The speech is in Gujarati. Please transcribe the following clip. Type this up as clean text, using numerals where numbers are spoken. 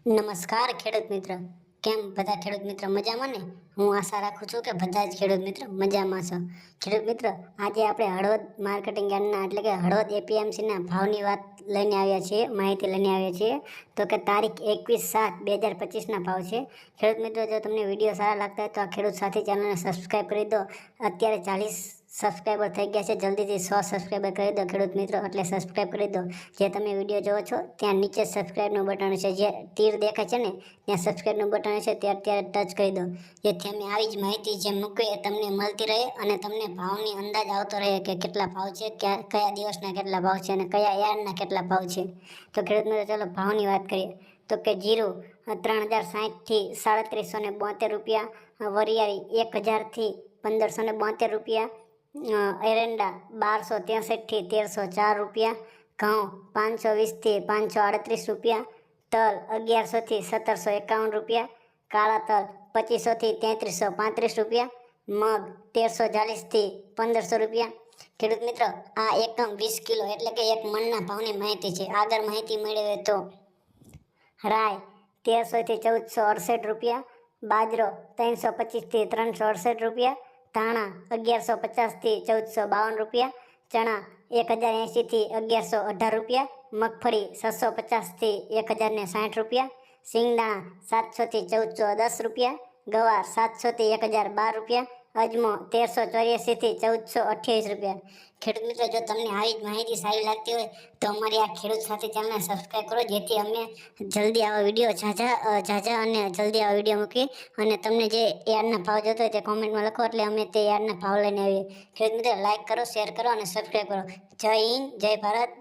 નમસ્કાર ખેડૂત મિત્ર, કેમ બધા ખેડૂત મિત્ર મજામાં ને? હું આશા રાખું છું કે બધા જ ખેડૂત મિત્ર મજામાં છો. ખેડૂત મિત્ર, આજે આપણે હળવદ માર્કેટિંગ યાર્ડના એટલે કે હળવદ એપીએમસીના ભાવની વાત લઈને આવ્યા છીએ, માહિતી લઈને આવ્યા છીએ. તો કે તારીખ 21/7/2025ના ભાવ છે. ખેડૂત મિત્રો, જો તમને વિડીયો સારા લાગતા હોય તો આ ખેડૂત સાથી ચેનલને સબસ્ક્રાઈબ કરી દો. અત્યારે 40 સબસ્ક્રાઈબર થઈ ગયા છે. જલ્દીથી 100 સબસ્ક્રાઈબર કરી દો ખેડૂત મિત્રો, એટલે સબસ્ક્રાઈબ કરી દો. જે તમે વિડીયો જોવો છો ત્યાં નીચે સબસ્ક્રાઈબનું બટન છે, જે તીર દેખાય છે ને ત્યાં સબસ્ક્રાઈબનું બટન છે, અત્યારે ટચ કરી દો. જેથી અમે આવી જ માહિતી જે મૂકીએ એ તમને મળતી રહે અને તમને ભાવની અંદાજ આવતો રહે કે કેટલા ભાવ છે, કયા દિવસના કેટલા ભાવ છે અને કયા યાર્ડના કેટલા ભાવ છે. તો ખેડૂત મિત્રો, ચાલો ભાવની વાત કરીએ. તો કે જીરું 3060થી 3772 રૂપિયા, વરિયાળી 1000થી 1572 રૂપિયા, એરંડા 1263થી 1304 રૂપિયા, ઘઉં 520થી 538 રૂપિયા, તલ 1100થી 1751 રૂપિયા, કાળા તલ 2500થી 3335 રૂપિયા, મગ 1340થી 1500 રૂપિયા. ખેડૂત મિત્રો, આ એકમ 20 કિલો એટલે કે એક મણના ભાવની માહિતી છે. આગળ માહિતી મેળવીએ તો રાય 1300થી 1468 રૂપિયા, બાજરો 325થી 368 રૂપિયા, ધાણા 1150થી 1452 રૂપિયા, ચણા 1080થી 1118 રૂપિયા, મગફળી 650થી 1060 રૂપિયા, સિંગદાણા 700થી 1410 રૂપિયા, ગવાર 700થી 1012 રૂપિયા, અજમો 1384થી 1428 રૂપિયા. ખેડૂત મિત્રો, જો તમને આવી જ માહિતી સારી લાગતી હોય તો અમારી આ ખેડૂત સાથી ચેનલને સબસ્ક્રાઈબ કરો, જેથી અમે જલ્દી આવા વિડીયો ઝાઝા અને જલ્દી આવા વિડીયો મૂકીએ. અને તમને જે યાર્ડના ભાવ જોતો હોય તે કોમેન્ટમાં લખો, એટલે અમે તે યાર્ડના ભાવ લઈને આવીએ. ખેડૂત મિત્રો, લાઈક કરો, શેર કરો અને સબસ્ક્રાઈબ કરો. જય હિન્દ, જય ભારત.